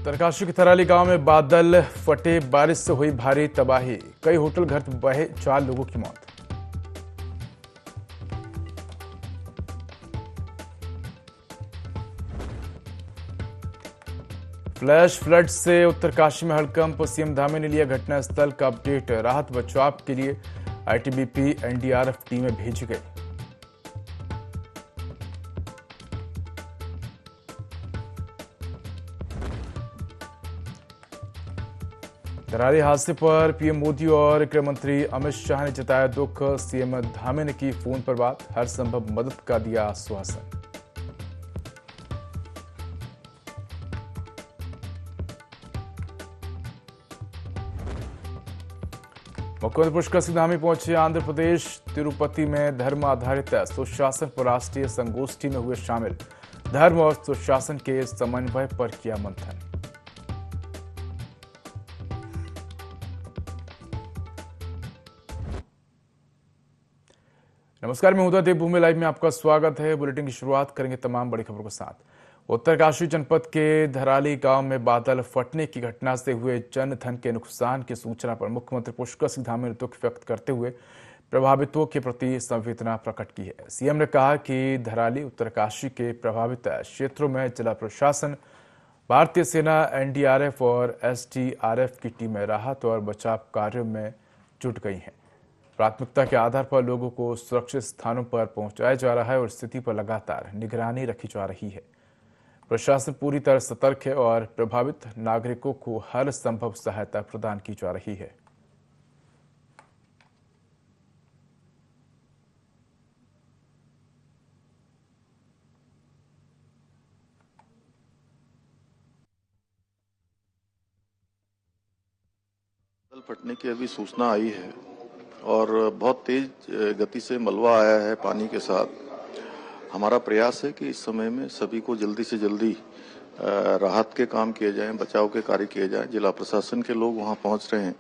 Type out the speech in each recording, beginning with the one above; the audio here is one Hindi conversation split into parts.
उत्तरकाशी के थराली गांव में बादल फटे, बारिश से हुई भारी तबाही। कई होटल घर बहे, 4 लोगों की मौत। फ्लैश फ्लड से उत्तरकाशी में हड़कंप। सीएम धामी ने लिया घटनास्थल का अपडेट। राहत बचाव के लिए आईटीबीपी एनडीआरएफ टीमें भेजी गई। थराली हादसे पर पीएम मोदी और गृह मंत्री अमित शाह ने जताया दुख। सीएम धामी ने की फोन पर बात, हर संभव मदद का दिया आश्वासन। मुख्यमंत्री पुष्कर सिंह धामी पहुंचे आंध्र प्रदेश। तिरुपति में धर्म आधारित सुशासन पर राष्ट्रीय संगोष्ठी में हुए शामिल। धर्म और सुशासन के समन्वय पर किया मंथन। नमस्कार, मैं उदय, देवभूमि लाइव में आपका स्वागत है। बुलेटिन की शुरुआत करेंगे तमाम बड़ी खबरों के साथ। उत्तरकाशी जनपद के धराली गांव में बादल फटने की घटना से हुए जन धन के नुकसान की सूचना पर मुख्यमंत्री पुष्कर सिंह धामी ने दुख व्यक्त करते हुए प्रभावितों के प्रति संवेदना प्रकट की है। सीएम ने कहा कि धराली उत्तरकाशी के प्रभावित क्षेत्रों में जिला प्रशासन, भारतीय सेना, एनडीआरएफ और एसडीआरएफ की टीमें राहत और बचाव कार्यों में जुट गई हैं। प्राथमिकता के आधार पर लोगों को सुरक्षित स्थानों पर पहुंचाया जा रहा है और स्थिति पर लगातार निगरानी रखी जा रही है। प्रशासन पूरी तरह सतर्क है और प्रभावित नागरिकों को हर संभव सहायता प्रदान की जा रही है। बादल फटने की अभी सूचना आई है और बहुत तेज गति से मलबा आया है पानी के साथ। हमारा प्रयास है कि इस समय में सभी को जल्दी से जल्दी राहत के काम किए जाएं, बचाव के कार्य किए जाएं। जिला प्रशासन के लोग वहां पहुंच रहे हैं,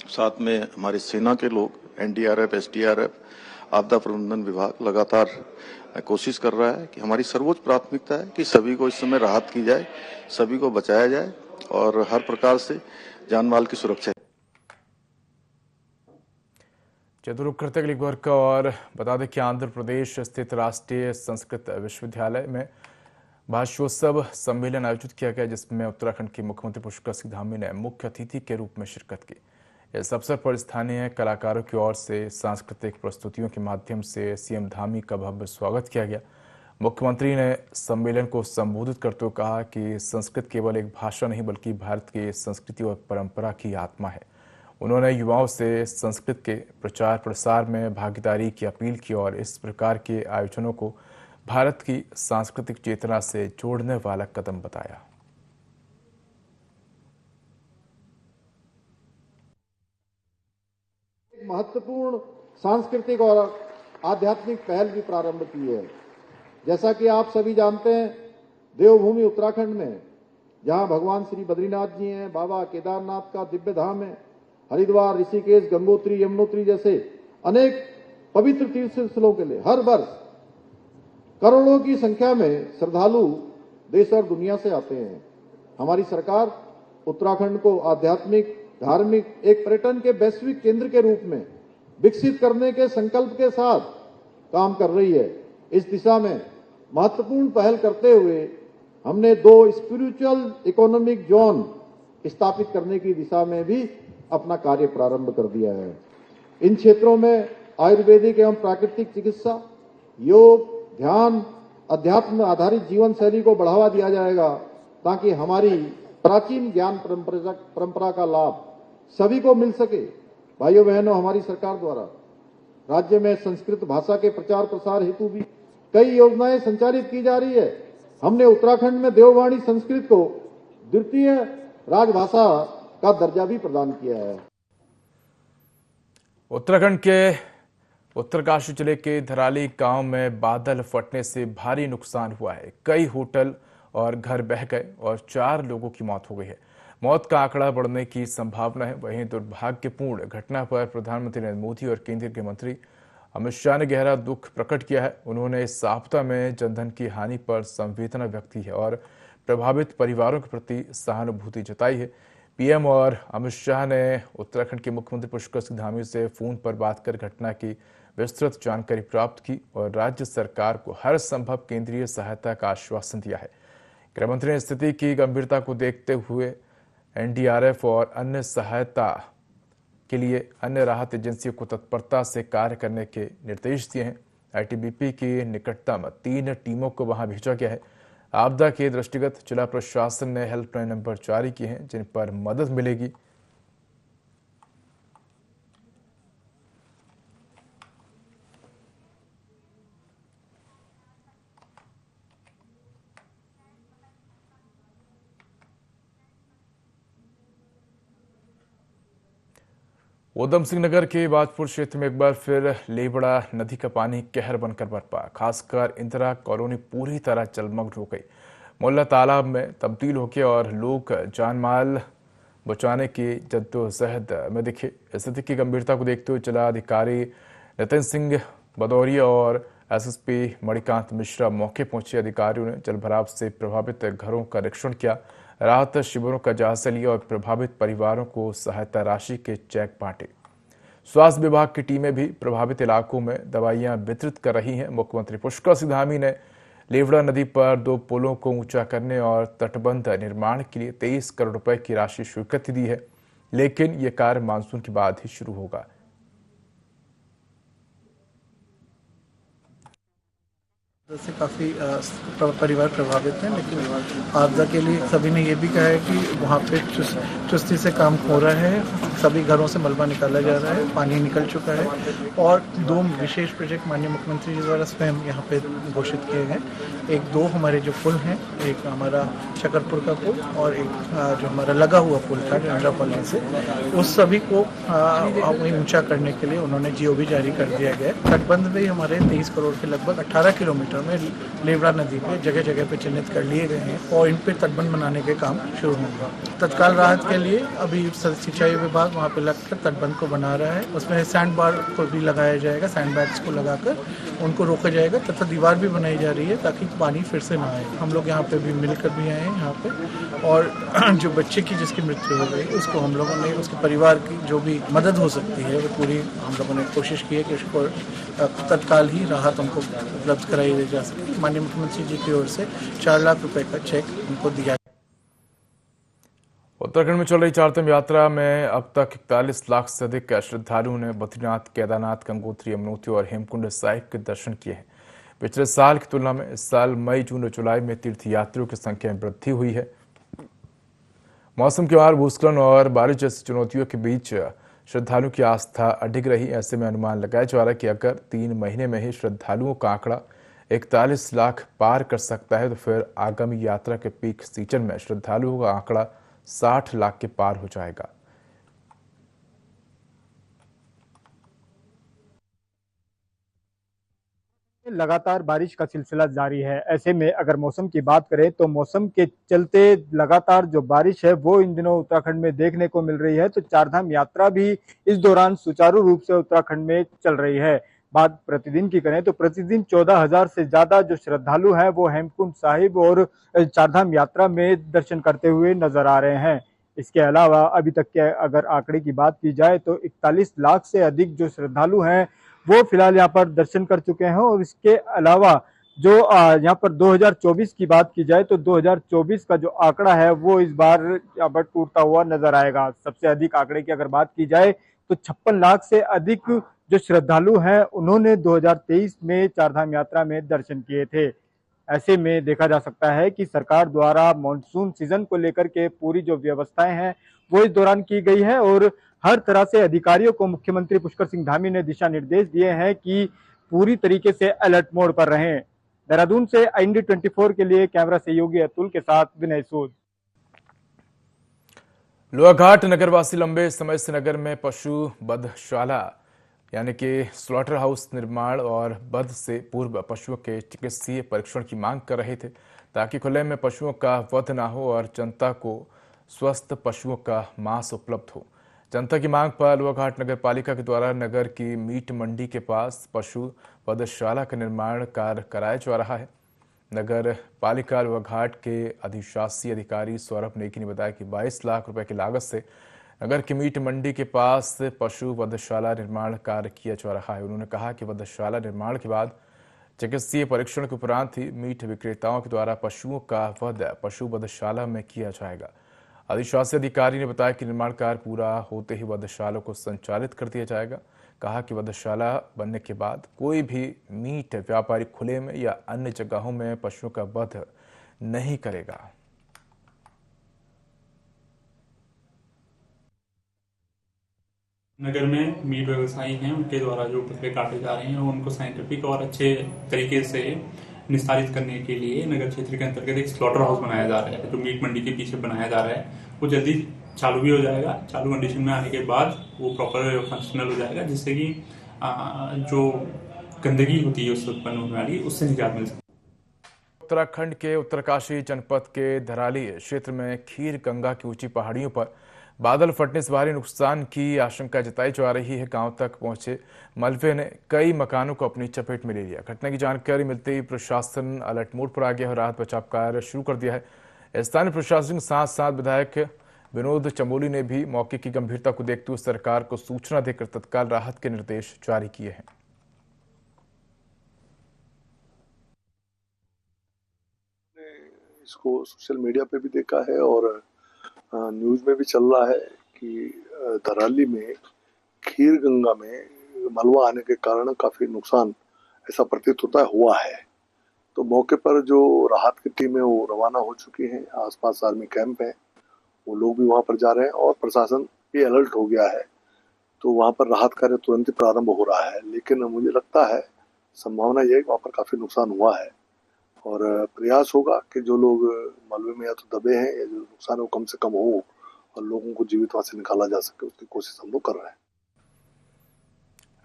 साथ में हमारी सेना के लोग, एनडीआरएफ, एसडीआरएफ, आपदा प्रबंधन विभाग लगातार कोशिश कर रहा है कि हमारी सर्वोच्च प्राथमिकता है कि सभी को इस समय राहत की जाए, सभी को बचाया जाए और हर प्रकार से जान माल की सुरक्षा। चतुर्थ करते अगली खबर का और बता दें कि आंध्र प्रदेश स्थित राष्ट्रीय संस्कृत विश्वविद्यालय में भाषोत्सव सम्मेलन आयोजित किया गया, जिसमें उत्तराखंड के मुख्यमंत्री पुष्कर सिंह धामी ने मुख्य अतिथि के रूप में शिरकत की। इस अवसर पर स्थानीय कलाकारों की ओर से सांस्कृतिक प्रस्तुतियों के माध्यम से सीएम धामी का भव्य स्वागत किया गया। मुख्यमंत्री ने सम्मेलन को संबोधित करते हुए कहा कि संस्कृत केवल एक भाषा नहीं बल्कि भारत की संस्कृति और परंपरा की आत्मा है। उन्होंने युवाओं से संस्कृत के प्रचार प्रसार में भागीदारी की अपील की और इस प्रकार के आयोजनों को भारत की सांस्कृतिक चेतना से जोड़ने वाला कदम बताया। एक महत्वपूर्ण सांस्कृतिक और आध्यात्मिक पहल भी प्रारंभ की है। जैसा कि आप सभी जानते हैं, देवभूमि उत्तराखंड में जहां भगवान श्री बद्रीनाथ जी हैं, बाबा केदारनाथ का दिव्य धाम है, हरिद्वार, ऋषिकेश, गंगोत्री, यमुनोत्री जैसे अनेक पवित्र तीर्थ स्थलों के लिए हर वर्ष करोड़ों की संख्या में श्रद्धालु देश और दुनिया से आते हैं। हमारी सरकार उत्तराखंड को आध्यात्मिक, धार्मिक एक पर्यटन के वैश्विक केंद्र के रूप में विकसित करने के संकल्प के साथ काम कर रही है। इस दिशा में महत्वपूर्ण पहल करते हुए हमने 2 स्पिरिचुअल इकोनॉमिक जोन स्थापित करने की दिशा में भी अपना कार्य प्रारंभ कर दिया है। इन क्षेत्रों में आयुर्वेदिक एवं प्राकृतिक चिकित्सा, योग, ध्यान, अध्यात्म आधारित जीवन शैली को बढ़ावा दिया जाएगा ताकि हमारी प्राचीन ज्ञान परंपरा का लाभ सभी को मिल सके। भाइयों बहनों, हमारी सरकार द्वारा राज्य में संस्कृत भाषा के प्रचार प्रसार हेतु भी कई योजनाएं संचालित की जा रही है। हमने उत्तराखंड में देववाणी संस्कृत को द्वितीय राजभाषा का दर्जा भी प्रदान किया है। उत्तराखंड के उत्तरकाशी जिले के धराली गांव में बादल फटने से भारी नुकसान हुआ है। कई होटल और घर बह गए और 4 लोगों की मौत हो गई है। मौत का आंकड़ा बढ़ने की संभावना है। वहीं दुर्भाग्यपूर्ण घटना पर प्रधानमंत्री नरेंद्र मोदी और केंद्रीय गृह मंत्री अमित शाह ने गहरा दुख प्रकट किया है। उन्होंने इस आपदा में जनधन की हानि पर संवेदना व्यक्त की है और प्रभावित परिवारों के प्रति सहानुभूति जताई है। पीएम और अमित शाह ने उत्तराखंड के मुख्यमंत्री पुष्कर सिंह धामी से फोन पर बात कर घटना की विस्तृत जानकारी प्राप्त की और राज्य सरकार को हर संभव केंद्रीय सहायता का आश्वासन दिया है। गृहमंत्री ने स्थिति की गंभीरता को देखते हुए एनडीआरएफ और अन्य सहायता के लिए अन्य राहत एजेंसियों को तत्परता से कार्य करने के निर्देश दिए हैं। आईटीबीपी की निकटतम 3 टीमों को वहां भेजा गया है। आपदा के दृष्टिगत जिला प्रशासन ने हेल्पलाइन नंबर जारी किए हैं जिन पर मदद मिलेगी। उधम सिंह नगर के बाजपुर क्षेत्र में एक बार फिर लेबड़ा नदी का पानी कहर बनकर बरपा। खासकर इंदिरा कॉलोनी पूरी तरह जलमग्न हो गई। मोहल्ला तालाब में तब्दील हो गया और लोग जानमाल बचाने की जद्दोजहद में दिखे। स्थिति की गंभीरता को देखते हुए जिला अधिकारी नितिन सिंह भदौरिया और एसएसपी मणिकांत मिश्रा मौके पहुंचे। अधिकारियों ने जलभराव से प्रभावित घरों का निरीक्षण किया, राहत शिविरों का जायजा लिया और प्रभावित परिवारों को सहायता राशि के चेक बांटे। स्वास्थ्य विभाग की टीमें भी प्रभावित इलाकों में दवाइयां वितरित कर रही हैं। मुख्यमंत्री पुष्कर सिंह धामी ने लेवड़ा नदी पर 2 पुलों को ऊंचा करने और तटबंध निर्माण के लिए 23 करोड़ रुपए की राशि स्वीकृति दी है, लेकिन यह कार्य मानसून के बाद ही शुरू होगा। से काफ़ी परिवार प्रभावित हैं, लेकिन आपदा के लिए सभी ने ये भी कहा है कि वहाँ पे चुस्ती से काम हो रहा है। सभी घरों से मलबा निकाला जा रहा है, पानी निकल चुका है और 2 विशेष प्रोजेक्ट माननीय मुख्यमंत्री जी द्वारा स्वयं यहाँ पे घोषित किए गए। 2 हमारे जो पुल हैं, एक हमारा शकरपुर का पुल और एक जो हमारा लगा हुआ पुल था इंदिरा कॉलोनी से, उस सभी को ऊंचा करने के लिए उन्होंने जीओ भी जारी कर दिया गया। तटबंध भी हमारे 23 करोड़ के लगभग 18 किलोमीटर में लेवड़ा नदी पे जगह जगह पे चिन्हित कर लिए गए हैं और इन पे तटबंध बनाने के काम शुरू होगा। तत्काल राहत के लिए अभी सिंचाई विभाग वहाँ पे लगकर तटबंध को बना रहा है। उसमें सैंड बार को भी लगाया जाएगा, सैंड बैग्स को लगाकर उनको रोका जाएगा तथा दीवार भी बनाई जा रही है ताकि पानी फिर से ना आए। हम लोग यहाँ पे भी मिलकर भी आए हैं यहाँ पे, और जो बच्चे की जिसकी मृत्यु हो गई उसको हम लोगों ने, उसके परिवार की जो भी मदद हो सकती है वो पूरी हम लोगों ने कोशिश की है कि उसको तत्काल ही राहत उनको उपलब्ध कराई जा सके। माननीय मुख्यमंत्री जी की ओर से 4 लाख रुपए का चेक उनको दिया। उत्तराखंड में चल रही चारधाम यात्रा में अब तक 41 लाख से अधिक श्रद्धालुओं ने बद्रीनाथ, केदारनाथ, गंगोत्री, यमुनोत्री और हेमकुंड साहिब के दर्शन किए हैं। पिछले साल की तुलना में इस साल मई, जून और जुलाई में तीर्थयात्रियों की संख्या में वृद्धि हुई है। मौसम के मार, भूस्खलन और बारिश जैसी चुनौतियों के बीच श्रद्धालुओं की आस्था अडिग रही। ऐसे में अनुमान लगाया जा रहा है कि अगर 3 महीने में ही श्रद्धालुओं का आंकड़ा 41 लाख पार कर सकता है तो फिर आगामी यात्रा के पीक सीजन में श्रद्धालुओं का आंकड़ा 60 लाख के पार हो जाएगा। लगातार बारिश का सिलसिला जारी है। ऐसे में अगर मौसम की बात करें तो मौसम के चलते लगातार जो बारिश है वो इन दिनों उत्तराखंड में देखने को मिल रही है। तो चारधाम यात्रा भी इस दौरान सुचारू रूप से उत्तराखंड में चल रही है। बात प्रतिदिन की करें तो प्रतिदिन 14,000 से ज्यादा जो श्रद्धालु हैं वो हेमकुंड साहिब और चारधाम यात्रा में दर्शन करते हुए नजर आ रहे हैं। इसके अलावा अभी तक के अगर आंकड़े की बात की जाए तो 41 लाख से अधिक जो श्रद्धालु हैं वो फिलहाल यहाँ पर दर्शन कर चुके हैं। और इसके अलावा जो यहाँ पर 2024 की बात की जाए तो 2024 का जो आंकड़ा है वो इस बार यहाँ पर टूटता हुआ नजर आएगा। सबसे अधिक आंकड़े की अगर बात की जाए तो 56 लाख से अधिक जो श्रद्धालु हैं उन्होंने 2023 में चारधाम यात्रा में दर्शन किए थे। ऐसे में देखा जा सकता है कि सरकार द्वारा मॉनसून सीजन को लेकर के पूरी जो व्यवस्थाएं हैं वो इस दौरान की गई है और हर तरह से अधिकारियों को मुख्यमंत्री पुष्कर सिंह धामी ने दिशा निर्देश दिए हैं कि पूरी तरीके से अलर्ट मोड पर रहें। देहरादून से IND 24 के लिए कैमरा सहयोगी अतुल के साथ विनय सूद। लोहाघाट नगरवासी लंबे समय से नगर में पशु बधशाला यानी कि स्लॉटर हाउस निर्माण और वध से पूर्व पशुओं के चिकित्सीय परीक्षण की मांग कर रहे थे ताकि खुले में पशुओं का वध न हो और जनता को स्वस्थ पशुओं का मांस उपलब्ध हो। जनता की मांग पर लोहाघाट नगर पालिका के द्वारा नगर की मीट मंडी के पास पशु वधशाला का निर्माण कार्य कराया जा रहा है। नगर पालिका घाट के अधिशासी अधिकारी सौरभ नेगी ने बताया कि 22 लाख रुपए की लागत से नगर की मीट मंडी के पास पशु वधशाला निर्माण कार्य किया जा रहा है। उन्होंने कहा कि वधशाला निर्माण के बाद चिकित्सीय परीक्षण के उपरांत ही मीट विक्रेताओं के द्वारा पशुओं का वध पशु वधशाला में किया जाएगा। अधिशासी अधिकारी ने बताया कि निर्माण कार्य पूरा होते ही वधशाला को संचालित कर दिया जाएगा। कहा कि वधशाला बनने के बाद कोई भी मीट व्यापारी खुले में या अन्य जगहों में पशुओं का वध नहीं करेगा। नगर में मीट व्यवसायी हैं, उनके द्वारा जो बकरे काटे जा रहे हैं उनको साइंटिफिक और अच्छे तरीके से निस्तारित करने के लिए नगर क्षेत्र के अंतर्गत एक स्लॉटर हाउस बनाया जा रहा है, जो मीट मंडी के पीछे बनाया जा रहा है। वो जल्दी चालू भी हो जाएगा। चालू कंडीशन में आने के बाद वो प्रॉपर फंक्शनल हो जाएगा, जिससे कि जो गंदगी होती है उससे उत्पन्न होने वाली, उससे निजात मिल सके। उत्तराखंड के उत्तरकाशी जनपद के धराली क्षेत्र में खीर गंगा की ऊंची पहाड़ियों पर बादल फटने से भारी नुकसान की आशंका जताई जा रही है। गांव तक पहुंचे मलबे ने कई मकानों को अपनी चपेट में ले लिया। घटना की जानकारी मिलते ही प्रशासन अलर्ट मोड पर आ गया और राहत बचाव कार्य शुरू कर दिया है। स्थानीय प्रशासन के साथ साथ विधायक विनोद चमोली ने भी मौके की गंभीरता को देखते हुए सरकार को सूचना देकर तत्काल राहत के निर्देश जारी किए हैं। इसको सोशल मीडिया पे भी देखा है और न्यूज में भी चल रहा है कि धराली में खीर गंगा में मलबा आने के कारण काफी नुकसान ऐसा प्रतीत होता है हुआ है। तो मौके पर जो राहत की टीम है वो रवाना हो चुकी है। आसपास आर्मी कैंप है, वो लोग भी वहां पर जा रहे हैं और प्रशासन भी अलर्ट हो गया है। तो वहां पर राहत कार्य तुरंत ही प्रारंभ हो रहा है। लेकिन मुझे लगता है संभावना यह है कि वहां पर काफी नुकसान हुआ है और प्रयास होगा कि जो लोग मलबे में या तो दबे हैं या जो नुकसान है वो कम से कम हो और लोगों को जीवित वहां से निकाला जा सके, उसकी कोशिश हम लोग कर रहे हैं।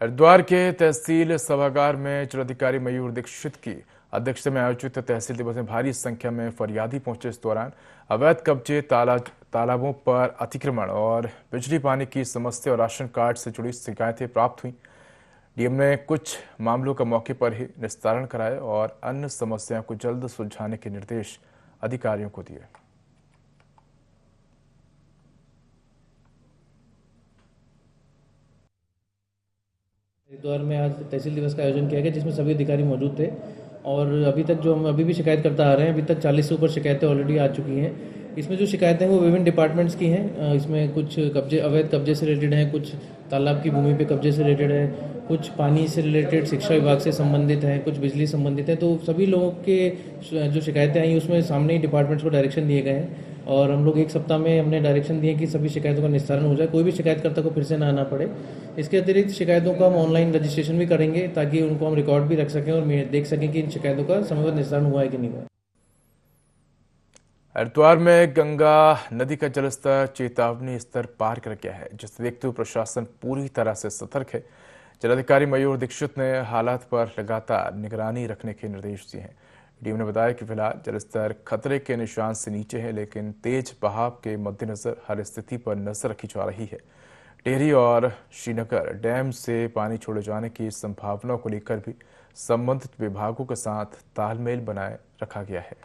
हरिद्वार के तहसील सभागार में जिलाधिकारी मयूर दीक्षित की अध्यक्षता में आयोजित तहसील दिवस में भारी संख्या में फरियादी पहुंचे। इस दौरान अवैध कब्जे, तालाबों पर अतिक्रमण और बिजली पानी की समस्या और राशन कार्ड से जुड़ी शिकायतें प्राप्त हुई। डीएम ने कुछ मामलों का मौके पर ही निस्तारण कराया और अन्य समस्याओं को जल्द सुलझाने के निर्देश अधिकारियों को दिए। हरिद्वार में आज तहसील दिवस का आयोजन किया गया, जिसमें सभी अधिकारी मौजूद थे और अभी तक जो हम अभी भी शिकायत करता आ रहे हैं, अभी तक 40 से ऊपर शिकायतें ऑलरेडी आ चुकी हैं। इसमें जो शिकायतें हैं वो विभिन्न डिपार्टमेंट्स की हैं। इसमें कुछ कब्जे, अवैध कब्जे से रिलेटेड हैं, कुछ तालाब की भूमि पे कब्जे से रिलेटेड है, कुछ पानी से रिलेटेड शिक्षा विभाग से संबंधित हैं, कुछ बिजली संबंधित हैं। तो सभी लोगों के जो शिकायतें आई उसमें सामने ही डिपार्टमेंट्स को डायरेक्शन दिए गए हैं और हम लोग एक सप्ताह में हमने डायरेक्शन दिए कि सभी शिकायतों का निस्तारण हो जाए, कोई भी शिकायतकर्ता को फिर से ना आना पड़े। इसके अतिरिक्त शिकायतों का हम ऑनलाइन रजिस्ट्रेशन भी करेंगे ताकि उनको हम रिकॉर्ड भी रख सकें और देख सकें कि इन शिकायतों का समयबद्ध निस्तारण हुआ है कि नहीं हुआ। हरिद्वार में गंगा नदी का जलस्तर चेतावनी स्तर पार कर गया है, जिसे देखते हुए प्रशासन पूरी तरह से सतर्क है। जिलाधिकारी मयूर दीक्षित ने हालात पर लगातार निगरानी रखने के निर्देश दिए हैं। डीएम ने बताया कि फिलहाल जलस्तर खतरे के निशान से नीचे है, लेकिन तेज बहाव के मद्देनजर हर स्थिति पर नजर रखी जा रही है। टिहरी और श्रीनगर डैम से पानी छोड़े जाने की संभावना को लेकर भी संबंधित विभागों के साथ तालमेल बनाए रखा गया है।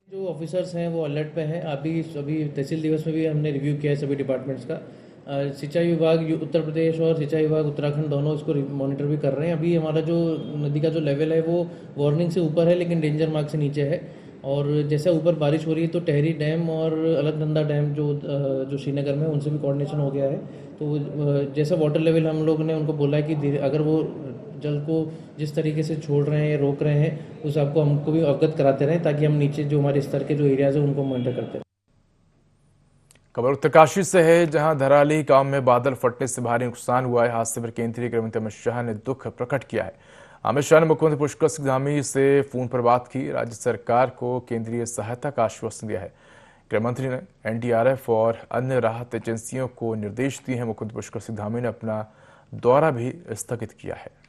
जो ऑफिसर्स हैं वो अलर्ट पे हैं। अभी तहसील दिवस में भी हमने रिव्यू किया है सभी डिपार्टमेंट्स का। सिंचाई विभाग उत्तर प्रदेश और सिंचाई विभाग उत्तराखंड दोनों इसको मॉनिटर भी कर रहे हैं। अभी हमारा जो नदी का जो लेवल है वो वार्निंग से ऊपर है, लेकिन डेंजर मार्क से नीचे है। और जैसे ऊपर बारिश हो रही है तो टहरी डैम और अलकनंदा डैम जो श्रीनगर में, उनसे भी कोऑर्डिनेशन हो गया है। तो जैसा वाटर लेवल हम लोग ने उनको बोला है कि अगर वो जल को जिस तरीके से छोड़ रहे हैं, रोक रहे हैं, उस आपको हमको भी अवगत कराते रहें ताकि हम नीचे जो हमारे स्तर के जो एरियाज हैं उनको मॉनिटर करते रहें। खबर उत्तरकाशी से है, जहां धराली गांव में बादल फटने से भारी नुकसान हुआ है। हादसे पर केंद्रीय गृह मंत्री अमित शाह ने दुख प्रकट किया है। अमित शाह ने मुख्यमंत्री पुष्कर सिंह धामी से फोन पर बात की, राज्य सरकार को केंद्रीय सहायता का आश्वासन दिया है। गृह मंत्री ने एनडीआरएफ और अन्य राहत एजेंसियों को निर्देश दिए हैं। मुख्यमंत्री पुष्कर सिंह धामी ने अपना दौरा भी स्थगित किया है।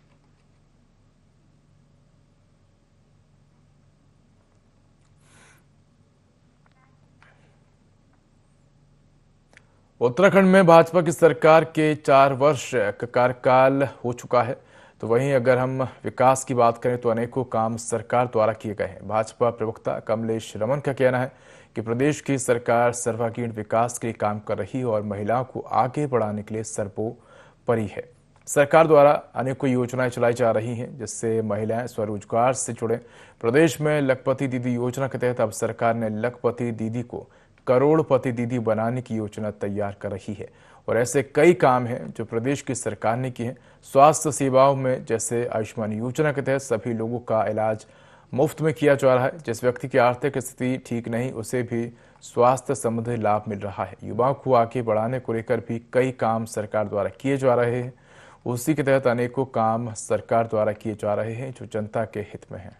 उत्तराखंड में भाजपा की सरकार के 4 वर्ष का कार्यकाल हो चुका है, तो वहीं अगर हम विकास की बात करें तो अनेकों काम सरकार द्वारा किए गए हैं। भाजपा प्रवक्ता कमलेश रमन का कहना है कि प्रदेश की सरकार सर्वांगीण विकास के लिए काम कर रही है और महिलाओं को आगे बढ़ाने के लिए सर्वोपरि है। सरकार द्वारा अनेकों योजनाएं चलाई जा रही हैं जिससे महिलाएं स्वरोजगार से जुड़े। प्रदेश में लखपति दीदी योजना के तहत अब सरकार ने लखपति दीदी को करोड़पति दीदी बनाने की योजना तैयार कर रही है और ऐसे कई काम हैं जो प्रदेश की सरकार ने किए हैं। स्वास्थ्य सेवाओं में जैसे आयुष्मान योजना के तहत सभी लोगों का इलाज मुफ्त में किया जा रहा है। जिस व्यक्ति की आर्थिक स्थिति ठीक नहीं उसे भी स्वास्थ्य संबंधी लाभ मिल रहा है। युवाओं को आगे बढ़ाने को लेकर भी कई काम सरकार द्वारा किए जा रहे हैं। उसी के तहत अनेकों काम सरकार द्वारा किए जा रहे हैं जो जनता के हित में हैं।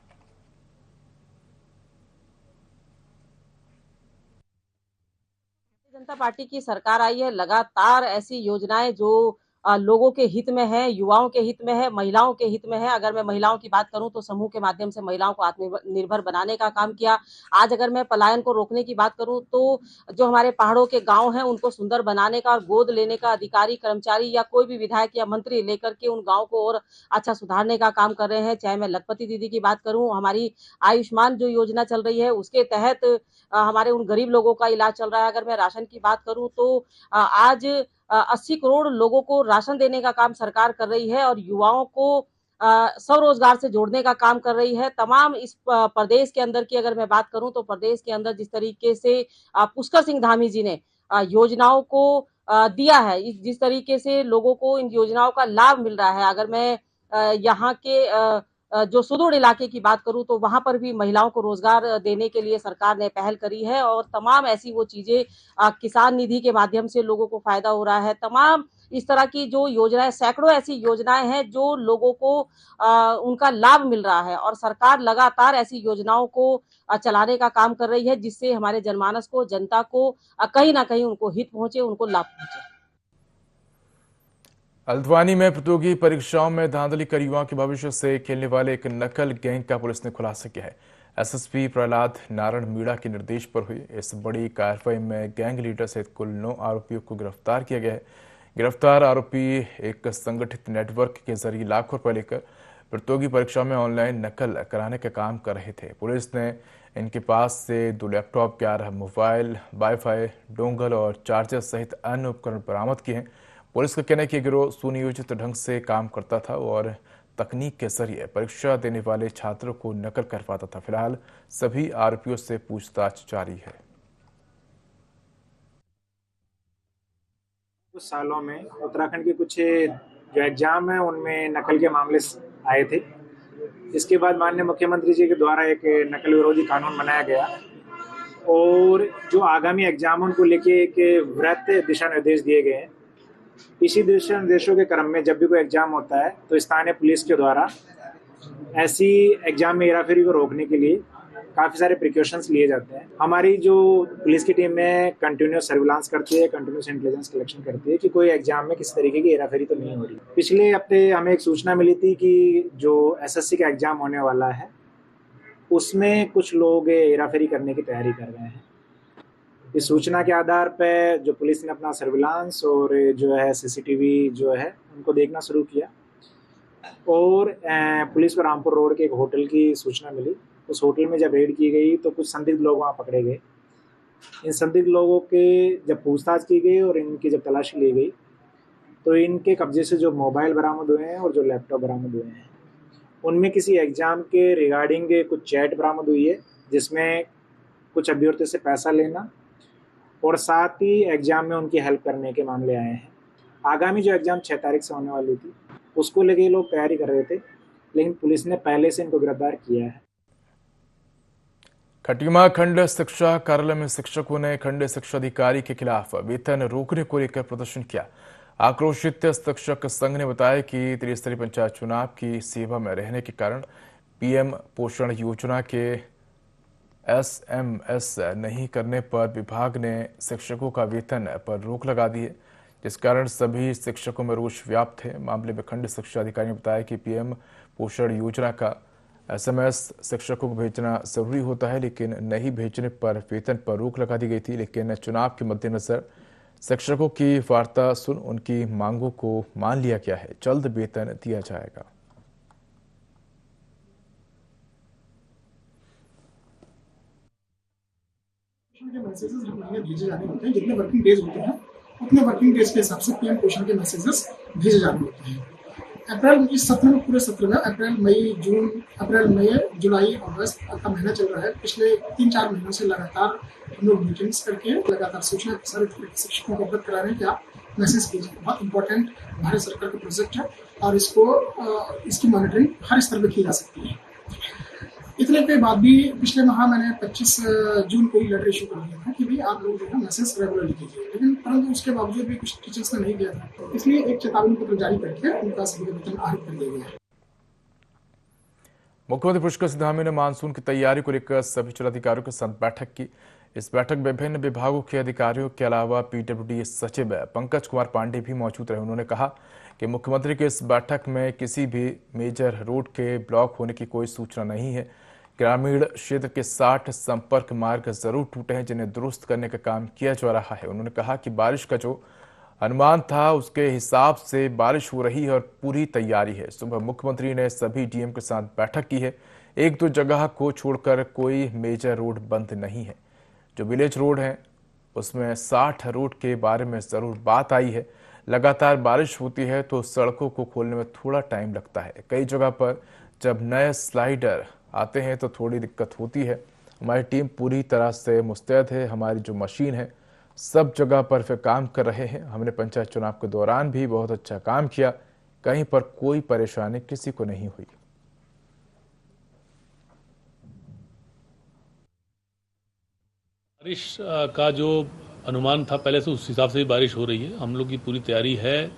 जनता पार्टी की सरकार आई है, लगातार ऐसी योजनाएं जो लोगों के हित में है, युवाओं के हित में है, महिलाओं के हित में है। अगर मैं महिलाओं की बात करूं तो समूह के माध्यम से महिलाओं को आत्मनिर्भर बनाने का काम किया। आज अगर मैं पलायन को रोकने की बात करूं तो जो हमारे पहाड़ों के गांव हैं उनको सुंदर बनाने का और गोद लेने का अधिकारी, कर्मचारी या कोई भी विधायक या मंत्री लेकर के उन गाँव को और अच्छा सुधारने का काम कर रहे हैं। चाहे मैं लखपति दीदी की बात करूं, हमारी आयुष्मान जो योजना चल रही है उसके तहत हमारे उन गरीब लोगों का इलाज चल रहा है। अगर मैं राशन की बात करूं तो आज 80 करोड़ लोगों को राशन देने का काम सरकार कर रही है और युवाओं को स्वरोजगार से जोड़ने का काम कर रही है। तमाम इस प्रदेश के अंदर की अगर मैं बात करूं तो प्रदेश के अंदर जिस तरीके से पुष्कर सिंह धामी जी ने योजनाओं को दिया है, जिस तरीके से लोगों को इन योजनाओं का लाभ मिल रहा है। अगर मैं यहाँ के जो सुदूर इलाके की बात करूं तो वहां पर भी महिलाओं को रोजगार देने के लिए सरकार ने पहल करी है और तमाम ऐसी वो चीजें किसान निधि के माध्यम से लोगों को फायदा हो रहा है। तमाम इस तरह की जो योजनाएं, सैकड़ों ऐसी योजनाएं हैं जो लोगों को उनका लाभ मिल रहा है और सरकार लगातार ऐसी योजनाओं को चलाने का काम कर रही है जिससे हमारे जनमानस को, जनता को कहीं ना कहीं उनको हित पहुंचे, उनको लाभ पहुंचे। हल्द्वानी में प्रतियोगी परीक्षाओं में धांधली कर युवाओं के भविष्य से खेलने वाले एक नकल गैंग का पुलिस ने खुलासा किया है। एसएसपी प्रहलाद नारायण मीणा के निर्देश पर हुई इस बड़ी कार्रवाई में गैंग लीडर सहित कुल 9 आरोपियों को गिरफ्तार किया गया है। गिरफ्तार आरोपी एक संगठित नेटवर्क के जरिए लाखों रुपए लेकर प्रतियोगी परीक्षाओं में ऑनलाइन नकल कराने का काम कर रहे थे। पुलिस ने इनके पास से 2 लैपटॉप, 11 मोबाइल, वाईफाई, डोंगल और चार्जर सहित अन्य उपकरण बरामद किए हैं। पुलिस का कहना है कि गिरोह सुनियोजित ढंग से काम करता था और तकनीक के जरिए परीक्षा देने वाले छात्रों को नकल करवाता था। फिलहाल सभी आरोपियों से पूछताछ जारी है। कुछ सालों में उत्तराखंड के कुछ जो एग्जाम है उनमें नकल के मामले आए थे। इसके बाद माननीय मुख्यमंत्री जी के द्वारा एक नकल विरोधी कानून बनाया गया और जो आगामी एग्जाम उनको लेके एक वृहत दिशा निर्देश दिए गए हैं। इसी दिशा निर्देशों के क्रम में जब भी कोई एग्जाम होता है तो स्थानीय पुलिस के द्वारा ऐसी एग्जाम में हेराफेरी को रोकने के लिए काफ़ी सारे प्रिकॉशंस लिए जाते हैं। हमारी जो पुलिस की टीम है कंटिन्यूस सर्विलांस करती है, कंटिन्यूस इंटेलिजेंस कलेक्शन करती है कि कोई एग्जाम में किसी तरीके की हेराफेरी तो नहीं हो रही। पिछले हफ्ते हमें एक सूचना मिली थी कि जो एसएससी का एग्जाम होने वाला है उसमें कुछ लोग हेराफेरी करने की तैयारी कर रहे हैं। इस सूचना के आधार पर जो पुलिस ने अपना सर्विलांस और जो है सीसीटीवी जो है उनको देखना शुरू किया और पुलिस को रामपुर रोड के एक होटल की सूचना मिली। उस होटल में जब रेड की गई तो कुछ संदिग्ध लोग वहाँ पकड़े गए। इन संदिग्ध लोगों के जब पूछताछ की गई और इनकी जब तलाशी ली गई तो इनके कब्जे से जो मोबाइल बरामद हुए हैं और जो लैपटॉप बरामद हुए हैं उनमें किसी एग्जाम के रिगार्डिंग कुछ चैट बरामद हुई है जिसमें कुछ अभ्यर्थियों से पैसा लेना और साथ ही एग्जाम में उनकी हेल्प करने के मामले आए हैं। आगामी जो एग्जाम 6 तारीख से होने वाली थी उसको लेके लोग तैयारी कर रहे थे, लेकिन पुलिस ने पहले से इनको गिरफ्तार किया है। खटीमा खंड शिक्षा कार्यालय में शिक्षकों ने खंड शिक्षा अधिकारी के खिलाफ वेतन रोकने को लेकर प्रदर्शन किया। आक्रोशित शिक्षक संघ ने बताया कि त्रिस्तरीय पंचायत चुनाव की सेवा में रहने के कारण पीएम पोषण योजना के एसएमएस नहीं करने पर विभाग ने शिक्षकों का वेतन पर रोक लगा दी है, जिस कारण सभी शिक्षकों में रोष व्याप्त है। मामले में खंड शिक्षा अधिकारी ने बताया कि पीएम पोषण योजना का एसएमएस शिक्षकों को भेजना जरूरी होता है, लेकिन नहीं भेजने पर वेतन पर रोक लगा दी गई थी। लेकिन चुनाव के मद्देनजर शिक्षकों की वार्ता सुन उनकी मांगों को मान लिया गया है, जल्द वेतन दिया जाएगा। के मैसेजेस हर महीने भेजे जाने होते हैं। जितने वर्किंग डेज होते हैं उतने वर्किंग डेज के हिसाब से पीएम पोषण के मैसेजेस भेजे जाने होते हैं। अप्रैल इस सत्र में, पूरे सत्र में अप्रैल मई जुलाई अगस्त का महीना चल रहा है। पिछले 3-4 महीनों से लगातार हम लोग मीटिंग्स करके लगातार सूचना प्रसारित करके शिक्षकों को अवगत करा रहे हैं कि आप मैसेज कीजिए। बहुत इंपॉर्टेंट भारत सरकार का प्रोजेक्ट है और इसकी मॉनिटरिंग हर स्तर पर की जा सकती है। इतने के बाद भी पिछले माह मैंने 25 जून को ही लेटर इशू कर दिया था कि भाई आप लोग जो है मैसेज रेगुलरली कीजिए, लेकिन परंतु उसके बावजूद भी कुछ टीचर्स ने नहीं किया था, इसलिए एक चेतावनी पत्र जारी करके उनका सभी वेतन आहरित कर दिया गया है। मुख्यमंत्री पुष्कर सिंह धामी ने मानसून की तैयारी को लेकर सभी जिलाधिकारियों के साथ बैठक की। इस बैठक में विभिन्न विभागों के अधिकारियों के अलावा पीडब्ल्यूडी सचिव पंकज कुमार पांडे भी मौजूद रहे। उन्होंने कहा कि मुख्यमंत्री की इस बैठक में किसी भी मेजर रोड के ब्लॉक होने की कोई सूचना नहीं है। ग्रामीण क्षेत्र के 60 संपर्क मार्ग जरूर टूटे हैं, जिन्हें दुरुस्त करने का काम किया जा रहा है। उन्होंने कहा कि बारिश का जो अनुमान था उसके हिसाब से बारिश हो रही है और पूरी तैयारी है। सुबह मुख्यमंत्री ने सभी डीएम के साथ बैठक की है। 1-2 जगह को छोड़कर कोई मेजर रोड बंद नहीं है। जो विलेज रोड है उसमें 60 रोड के बारे में जरूर बात आई है। लगातार बारिश होती है तो सड़कों को खोलने में थोड़ा टाइम लगता है। कई जगह पर जब नए स्लाइडर आते हैं तो थोड़ी दिक्कत होती है। हमारी टीम पूरी तरह से मुस्तैद है। हमारी जो मशीन है सब जगह पर फिर काम कर रहे हैं। हमने पंचायत चुनाव के दौरान भी बहुत अच्छा काम किया, कहीं पर कोई परेशानी किसी को नहीं हुई। बारिश का जो अनुमान था पहले से उस हिसाब से भी बारिश हो रही है। हम लोग की पूरी तैयारी है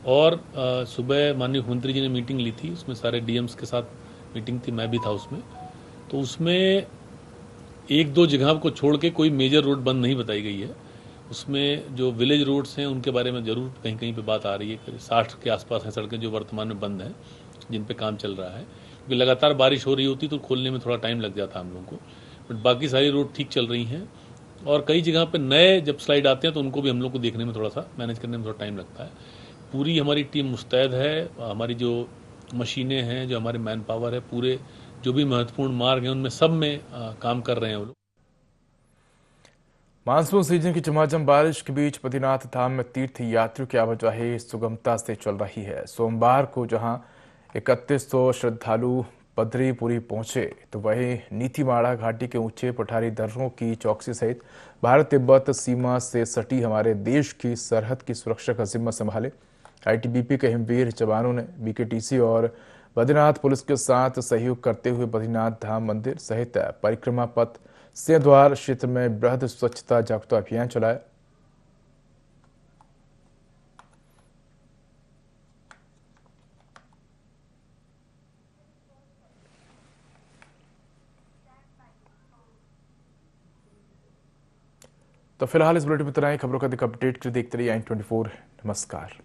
और सुबह माननीय मुख्यमंत्री जी ने मीटिंग ली थी, उसमें सारे डीएम्स के साथ मीटिंग थी, मैं भी था उसमें। तो उसमें 1-2 जगह को छोड़ के कोई मेजर रोड बंद नहीं बताई गई है। उसमें जो विलेज रोड्स हैं उनके बारे में ज़रूर कहीं कहीं पे बात आ रही है। 60 के आसपास हैं सड़कें जो वर्तमान में बंद हैं, जिन पे काम चल रहा है, क्योंकि लगातार बारिश हो रही होती तो खोलने में थोड़ा टाइम लग जाता हम लोगों को। बट बाकी सारी रोड ठीक चल रही हैं और कई जगह पर नए जब स्लाइड आते हैं तो उनको भी हम लोग को देखने में थोड़ा सा मैनेज करने में थोड़ा टाइम लगता है। पूरी हमारी टीम मुस्तैद है। हमारी जो मशीनें हैं, जो हमारे मैन पावर है, पूरे जो भी महत्वपूर्ण मार्ग हैं उनमें सब में काम कर रहे हैं वो लोग। मानसून सीजन की झमाझम बारिश के बीच बद्रीनाथ धाम में तीर्थ यात्रियों की आवाजाही सुगमता से चल रही है। सोमवार को जहां 3100 श्रद्धालु बद्रीपुरी पहुंचे तो वहीं नीतीमाड़ा घाटी के ऊंचे पठारी दर्रों की चौकसी सहित भारत तिब्बत सीमा से सटी हमारे देश की सरहद की सुरक्षा का जिम्मा संभाले आईटीबीपी के हिमवीर जवानों ने बीकेटीसी और बद्रीनाथ पुलिस के साथ सहयोग करते हुए बद्रीनाथ धाम मंदिर सहित परिक्रमा पथ सिंहद्वार क्षेत्र में बृहद स्वच्छता जागरूकता अभियान चलाया। तो फिलहाल इस बुलेटिन में इतना ही। खबरों का अधिक अपडेट के लिए देखते रहिए i24। नमस्कार।